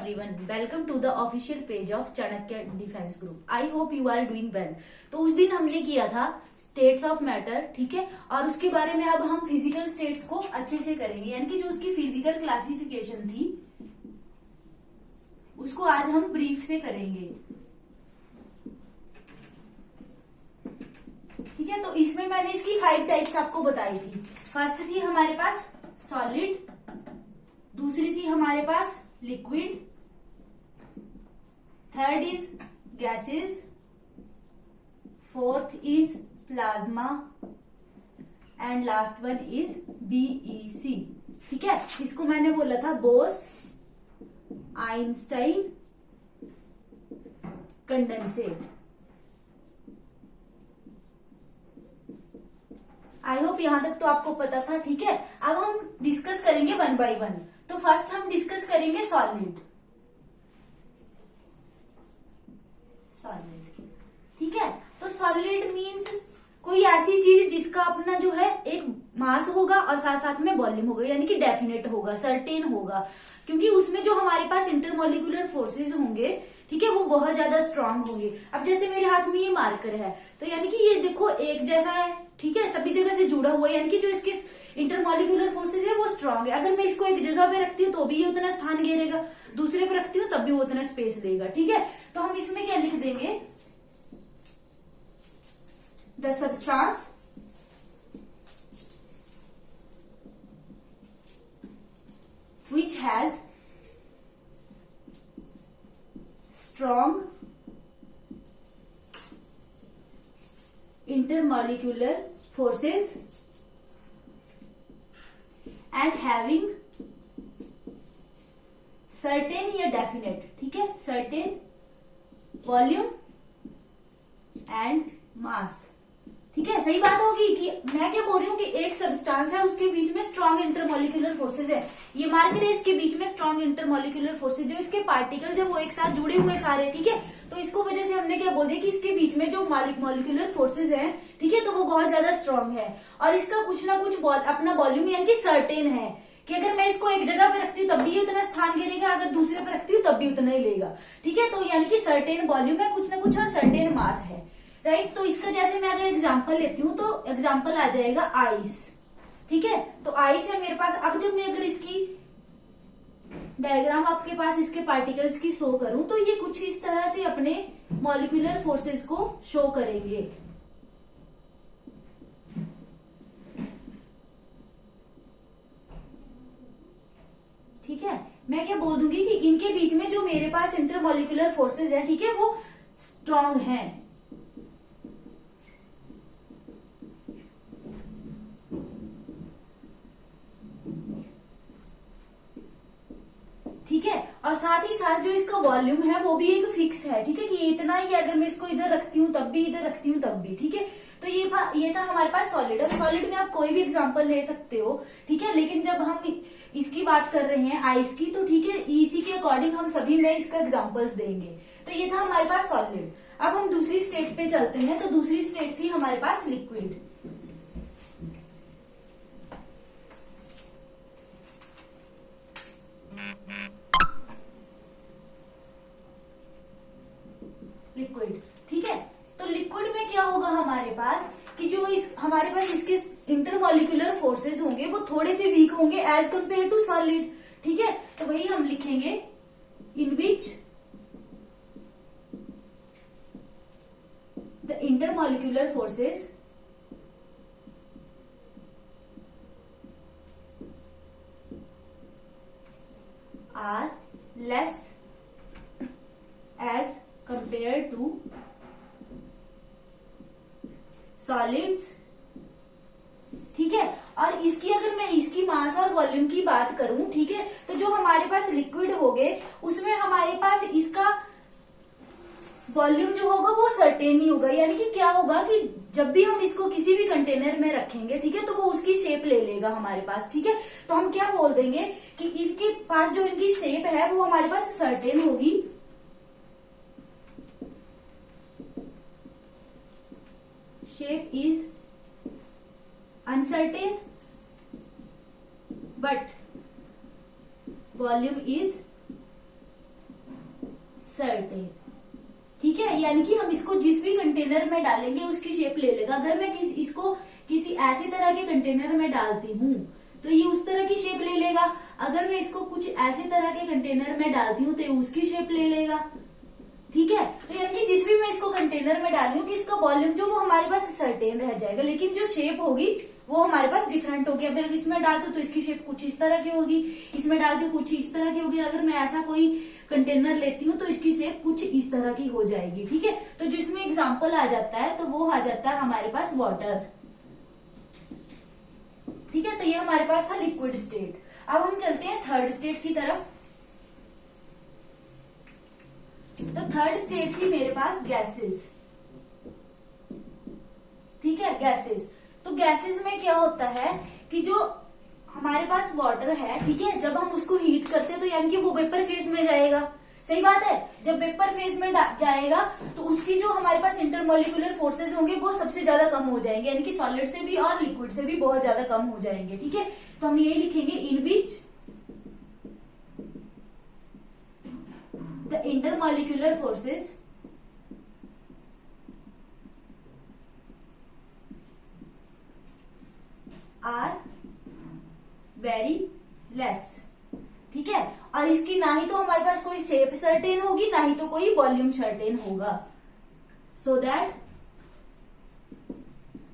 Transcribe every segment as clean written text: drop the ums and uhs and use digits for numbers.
everyone, welcome to the official page of Chanakya defence group. I hope you are doing well. तो उस दिन हमने किया था स्टेट्स ऑफ मैटर, ठीक है, और उसके बारे में अब हम फिजिकल स्टेट्स को अच्छे से करेंगे, यानी कि जो उसकी फिजिकल क्लासिफिकेशन थी उसको आज हम ब्रीफ से करेंगे। ठीक है, तो इसमें मैंने इसकी 5 टाइप्स आपको बताई थी। फर्स्ट थी हमारे पास सॉलिड, दूसरी थी हमारे पास liquid, third is gases, fourth is plasma and last one is BEC. ठीक है, इसको मैंने बोला था Bose Einstein condensate. I hope यहां तक तो आपको पता था। ठीक है, अब हम डिस्कस करेंगे वन बाय वन। तो फर्स्ट हम डिस्कस करेंगे सॉलिड। ठीक है, तो सॉलिड मींस कोई ऐसी चीज जिसका अपना जो है एक मास होगा और साथ साथ में वॉल्यूम होगा, यानी कि डेफिनेट होगा, सर्टेन होगा, क्योंकि उसमें जो हमारे पास इंटरमोलिकुलर फोर्सेस होंगे, ठीक है, वो बहुत ज्यादा स्ट्रांग होंगे। अब जैसे मेरे हाथ में ये मार्कर है, तो यानी कि ये देखो एक जैसा है, ठीक है, सभी जगह से जुड़ा हुआ है, यानी कि जो इसके इंटरमोलिकुलर फोर्सेज है वो स्ट्रांग है। अगर मैं इसको एक जगह पे रखती हूँ तो भी ये उतना स्थान घेरेगा, दूसरे पे रखती हूँ तब भी वो उतना स्पेस लेगा। ठीक है, तो हम इसमें क्या लिख देंगे, the substance which has strong intermolecular forces and having certain या definite, ठीक है, certain volume and mass। ठीक है, सही बात होगी कि मैं क्या बोल रही हूँ कि एक सब्सटेंस है, उसके बीच में स्ट्रॉन्ग इंटरमोलिकुलर फोर्सेज है, ये मार्कर है, इसके बीच में स्ट्रॉन्ग इंटरमोलिकुलर फोर्सेज, जो इसके पार्टिकल्स है वो एक साथ जुड़े हुए सारे। ठीक है, तो इसको वजह से हमने क्या बोल दिया कि इसके बीच में जो मॉलिक्यूलर फोर्सेज हैं, ठीक है, तो वो बहुत ज्यादा स्ट्रॉन्ग है और इसका कुछ ना कुछ अपना वॉल्यूम यानी कि सर्टेन है, कि अगर मैं इसको एक जगह पे रखती हूँ तब भी ये उतना स्थान घेरेगा, अगर दूसरे पे रखती हूँ तब भी उतना ही लेगा। ठीक है, तो यानी कि सर्टेन वॉल्यूम है कुछ ना कुछ और सर्टेन मास है, राइट। तो इसका जैसे मैं अगर एग्जांपल लेती हूँ तो एग्जांपल आ जाएगा आइस। ठीक है, तो आइस है मेरे पास। अब जब मैं अगर इसकी डायग्राम आपके पास इसके पार्टिकल्स की शो करूं तो ये कुछ इस तरह से अपने मॉलिक्यूलर फोर्सेस को शो करेंगे। ठीक है, मैं क्या बोल दूंगी कि इनके बीच में जो मेरे पास इंटरमॉलिक्यूलर फोर्सेस है, ठीक है, वो स्ट्रॉन्ग हैं। ठीक है, और साथ ही साथ जो इसका वॉल्यूम है वो भी एक फिक्स है। ठीक है, कि इतना ही, अगर मैं इसको इधर रखती हूँ तब भी, इधर रखती हूँ तब भी। ठीक है, तो ये था हमारे पास सॉलिड। अब सॉलिड में आप कोई भी एग्जांपल ले सकते हो, ठीक है, लेकिन जब हम इसकी बात कर रहे हैं आइस की, तो ठीक है, इसी के अकॉर्डिंग हम सभी में इसका एग्जाम्पल्स देंगे। तो ये था हमारे पास सॉलिड। अब हम दूसरी स्टेट पे चलते हैं। तो दूसरी स्टेट थी हमारे पास लिक्विड। लिक्विड, ठीक है, तो लिक्विड में क्या होगा हमारे पास कि जो हमारे पास इसके इंटरमॉलिक्यूलर फोर्सेस होंगे वो थोड़े से वीक होंगे एज कंपेयर टू सॉलिड। ठीक है, तो वही हम लिखेंगे in which the intermolecular forces are less as compare to solids. ठीक है, और इसकी अगर मैं इसकी मास और वॉल्यूम की बात करूं, ठीक है, तो जो हमारे पास लिक्विड होंगे उसमें हमारे पास इसका वॉल्यूम जो होगा वो सर्टेन ही होगा, यानी कि क्या होगा कि जब भी हम इसको किसी भी कंटेनर में रखेंगे, ठीक है, तो वो उसकी शेप ले लेगा हमारे पास। ठीक है, तो हम क्या बोल देंगे कि इनके पास जो इनकी शेप है वो हमारे पास सर्टेन होगी। shape is uncertain but volume is certain. ठीक है, यानी कि हम इसको जिस भी कंटेनर में डालेंगे उसकी शेप ले लेगा। अगर मैं इसको किसी ऐसी तरह के कंटेनर में डालती हूँ तो ये उस तरह की शेप ले लेगा। अगर मैं इसको कुछ ऐसे तरह के कंटेनर में डालती हूँ तो ये उसकी शेप ले लेगा। ठीक है, तो यानी कि जिस भी मैं इसको कंटेनर में डाल रही हूँ कि इसका वॉल्यूम जो वो हमारे पास सर्टेन रह जाएगा, लेकिन जो शेप होगी वो हमारे पास डिफरेंट होगी। अगर इसमें डालती हूँ तो इसकी शेप कुछ इस तरह की होगी, इसमें डालती हूँ कुछ इस तरह की होगी। अगर मैं ऐसा कोई कंटेनर लेती हूँ तो इसकी शेप कुछ इस तरह की हो जाएगी। ठीक है, तो जिसमें एग्जाम्पल आ जाता है तो वो आ जाता है हमारे पास वाटर। ठीक है, तो ये हमारे पास था लिक्विड स्टेट। अब हम चलते हैं थर्ड स्टेट की तरफ। तो थर्ड स्टेट थी मेरे पास गैसेस। ठीक है, गैसेस। तो गैसेस में क्या होता है कि जो हमारे पास वाटर है, ठीक है, जब हम उसको हीट करते हैं तो यानी कि वो वेपर फेज में जाएगा। सही बात है, जब वेपर फेज में जाएगा तो उसकी जो हमारे पास इंटरमोलिकुलर फोर्सेज होंगे वो सबसे ज्यादा कम हो जाएंगे, यानी कि सॉलिड से भी और लिक्विड से भी बहुत ज्यादा कम हो जाएंगे। ठीक है, तो हम यही लिखेंगे in which the intermolecular forces are very less. ठीक है, और इसकी ना ही तो हमारे पास कोई शेप सर्टेन होगी, ना ही तो कोई वॉल्यूम सर्टेन होगा। So that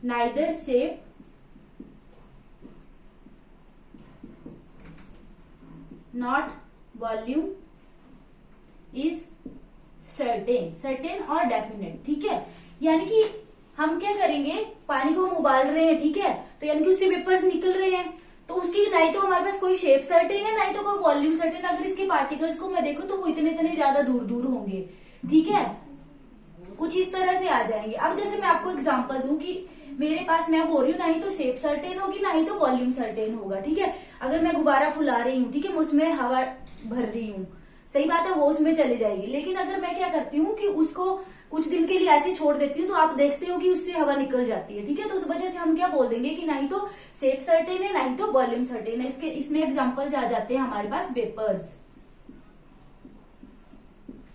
neither shape not volume is certain, certain और डेफिनेट। ठीक है, यानी कि हम क्या करेंगे, पानी को हम उबाल रहे हैं, ठीक है, तो यानी कि उससे वेपर्स निकल रहे हैं, तो उसकी ना ही तो हमारे पास कोई शेप सर्टेन है, ना ही तो कोई वॉल्यूम सर्टेन। अगर इसके पार्टिकल्स को मैं देखूं तो वो इतने इतने ज्यादा दूर दूर होंगे। ठीक है, कुछ इस तरह से आ जाएंगे। अब जैसे मैं आपको एग्जांपल दूं कि मेरे पास, मैं बोल रही हूँ, ना ही तो शेप सर्टेन होगी, ना ही तो वॉल्यूम सर्टेन होगा। ठीक है, अगर मैं गुब्बारा फुला रही हूँ, ठीक है, मैं उसमें हवा भर रही हूँ, सही बात है, वो उसमें चली जाएगी। लेकिन अगर मैं क्या करती हूँ कि उसको कुछ दिन के लिए ऐसे छोड़ देती हूँ तो आप देखते हो कि उससे हवा निकल जाती है। ठीक है, तो उस वजह से हम क्या बोल देंगे कि ना ही तो शेप सर्टेन है, ना ही तो वॉल्यूम सर्टेन है। इसमें एग्जांपल्स आ जाते हैं हमारे पास वेपर्स,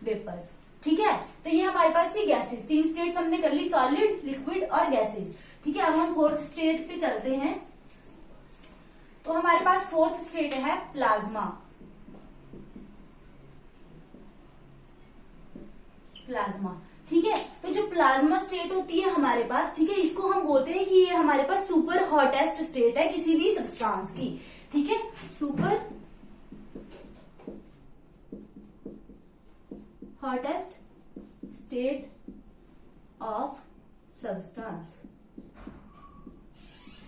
वेपर्स। ठीक है, तो ये हमारे पास थी गैसेस। 3 स्टेट्स हमने कर ली, सॉलिड, लिक्विड और गैसेस। ठीक है, अब हम फोर्थ स्टेट पे चलते हैं। तो हमारे पास फोर्थ स्टेट है प्लाज्मा। प्लाज्मा, ठीक है, तो जो प्लाज्मा स्टेट होती है हमारे पास, ठीक है, इसको हम बोलते हैं कि ये हमारे पास सुपर हॉटेस्ट स्टेट है किसी भी सब्सटेंस की। ठीक है, super hottest state of substance.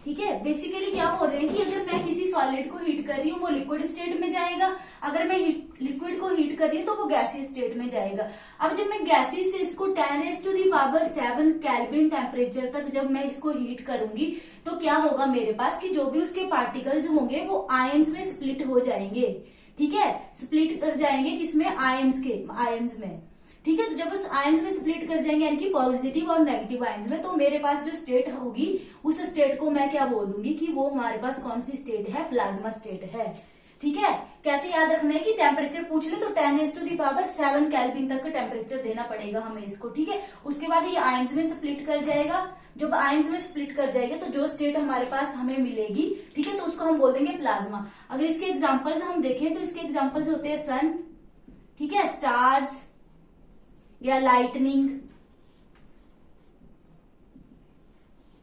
ठीक है, बेसिकली क्या बोल रहे हैं कि अगर मैं किसी सॉलिड को हीट कर रही हूँ वो लिक्विड स्टेट में जाएगा, अगर मैं लिक्विड को हीट कर रही हूँ तो वो गैसीय स्टेट में जाएगा। अब जब मैं गैसीय से इसको 10⁻⁷ केल्विन टेम्परेचर तक जब मैं इसको हीट करूंगी तो क्या होगा मेरे पास कि जो भी उसके पार्टिकल्स होंगे वो आयंस में स्प्लिट हो जाएंगे। ठीक है, स्प्लिट कर जाएंगे किसमें, आयंस में। ठीक है, तो जब उस आयंस में स्प्लिट कर जाएंगे यानी कि पॉजिटिव और नेगेटिव आयंस में, तो मेरे पास जो स्टेट होगी उस स्टेट को मैं क्या बोल दूंगी कि वो हमारे पास कौन सी स्टेट है, प्लाज्मा स्टेट है। ठीक है, कैसे याद रखना है कि टेम्परेचर पूछ ले तो 10⁻⁷ केल्विन तक का टेम्परेचर देना पड़ेगा हमें इसको। ठीक है, उसके बाद ये आयंस में स्प्लिट कर जाएगा। जब आयंस में स्प्लिट कर जाएगा तो जो स्टेट हमारे पास हमें मिलेगी, ठीक है, तो उसको हम बोल देंगे प्लाज्मा। अगर इसके एग्जाम्पल्स हम देखें तो इसके एग्जाम्पल्स होते हैं सन, ठीक है, स्टार्स या लाइटनिंग।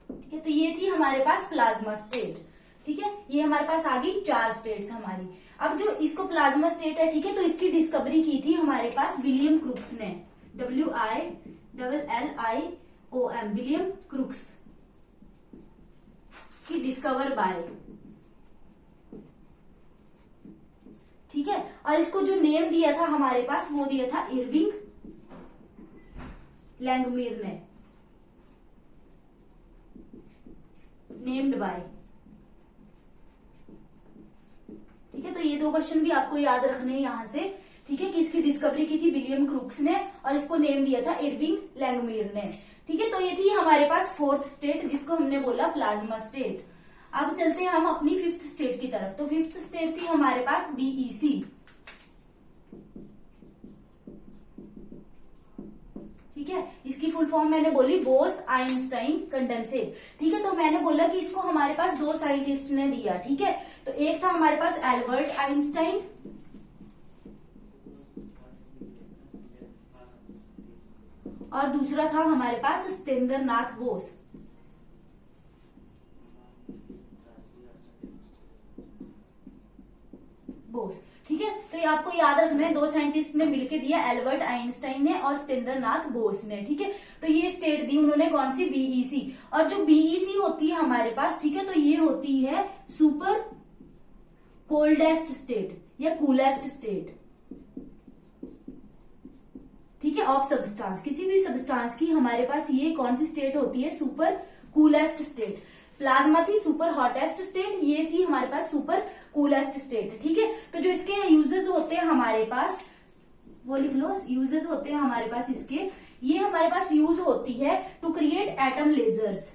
ठीक है, तो ये थी हमारे पास प्लाज्मा स्टेट। ठीक है, ये हमारे पास आ गई 4 स्टेट्स हमारी। अब जो इसको प्लाज्मा स्टेट है, ठीक है, तो इसकी डिस्कवरी की थी हमारे पास विलियम क्रुक्स ने, WILLIOM, विलियम क्रुक्स की डिस्कवर बाय। ठीक है, और इसको जो नेम दिया था हमारे पास वो दिया था इरविंग लैंगमियर ने, नेम्ड बाय। ठीक है, तो ये 2 क्वेश्चन भी आपको याद रखने हैं यहां से। ठीक है, कि इसकी डिस्कवरी की थी विलियम क्रुक्स ने और इसको नेम दिया था इरविंग लैंगमियर ने। ठीक है, तो ये थी हमारे पास 4th स्टेट जिसको हमने बोला प्लाज्मा स्टेट। अब चलते हैं हम अपनी 5th स्टेट की तरफ। तो 5th स्टेट थी हमारे पास BEC, इसकी फुल फॉर्म मैंने बोली बोस आइंस्टाइन कंडेंसेट। ठीक है, तो मैंने बोला कि इसको हमारे पास दो साइंटिस्ट ने दिया। ठीक है, तो एक था हमारे पास एल्बर्ट आइंस्टाइन और दूसरा था हमारे पास सत्येंद्रनाथ बोस। ठीक है, तो ये आपको याद रखना है, दो साइंटिस्ट ने मिलके दिया, एल्बर्ट आइंस्टाइन ने और सत्येंद्रनाथ बोस ने। ठीक है, तो ये स्टेट दी उन्होंने कौन सी, बीईसी। और जो बीईसी होती है हमारे पास, ठीक है, तो ये होती है सुपर कोल्डेस्ट स्टेट या कूलेस्ट स्टेट। ठीक है, ऑफ सब्सटेंस, किसी भी सब्सटेंस की हमारे पास ये कौन सी स्टेट होती है, सुपर कूलेस्ट स्टेट। प्लाज्मा थी सुपर हॉटेस्ट स्टेट, ये थी हमारे पास सुपर कूलेस्ट स्टेट। ठीक है, तो जो इसके यूजेस होते हैं हमारे पास, वो लिख लो, यूजेस होते हैं हमारे पास इसके, ये हमारे पास यूज होती है to create atom lasers.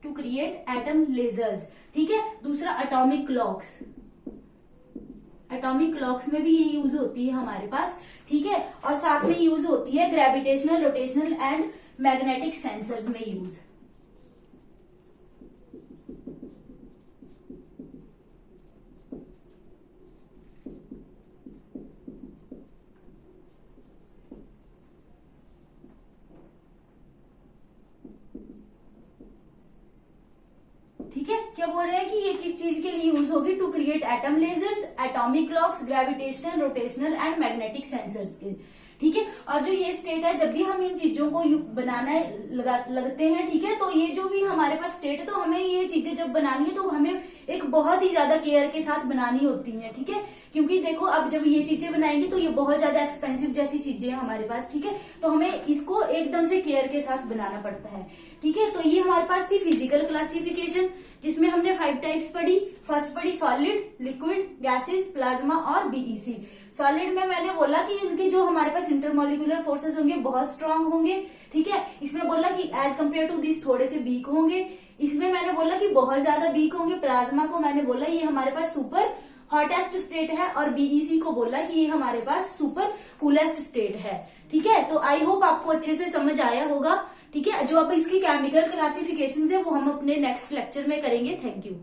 To create atom lasers. ठीक है, दूसरा एटॉमिक क्लॉक्स, एटॉमिक क्लॉक्स में भी ये यूज होती है हमारे पास। ठीक है, और साथ में यूज होती है gravitational, rotational and magnetic sensors में यूज। ठीक है, क्या बोल रहे हैं कि ये किस चीज के लिए यूज होगी, to create atom lasers, atomic clocks, gravitational, rotational and magnetic sensors के। ठीक है, और जो ये स्टेट है, जब भी हम इन चीजों को बनाना लगते हैं, ठीक है, तो ये जो भी हमारे पास स्टेट है, तो हमें ये चीजें जब बनानी है तो हमें एक बहुत ही ज्यादा केयर के साथ बनानी होती है। ठीक है, क्योंकि देखो अब जब ये चीजें बनाएंगे तो ये बहुत ज्यादा एक्सपेंसिव जैसी चीजें हैं हमारे पास। ठीक है, तो हमें इसको एकदम से केयर के साथ बनाना पड़ता है। ठीक है, तो ये हमारे पास थी फिजिकल क्लासिफिकेशन, जिसमें हमने 5 टाइप्स पढ़ी। फर्स्ट पढ़ी सॉलिड, लिक्विड, गैसेस, प्लाज्मा और बीईसी। सॉलिड में मैंने बोला कि इनके जो हमारे पास इंटरमोलिकुलर फोर्सेस होंगे बहुत स्ट्रांग होंगे। ठीक है, इसमें बोला कि एज कम्पेयर टू दिस थोड़े से वीक होंगे। इसमें मैंने बोला कि बहुत ज्यादा वीक होंगे। प्लाज्मा को मैंने बोला ये हमारे पास सुपर हॉटेस्ट स्टेट है, और बीईसी को बोला कि ये हमारे पास सुपर कूलेस्ट स्टेट है। ठीक है, तो आई होप आपको अच्छे से समझ आया होगा। ठीक है, जो अब इसकी केमिकल क्लासिफिकेशन है वो हम अपने नेक्स्ट लेक्चर में करेंगे। Thank you.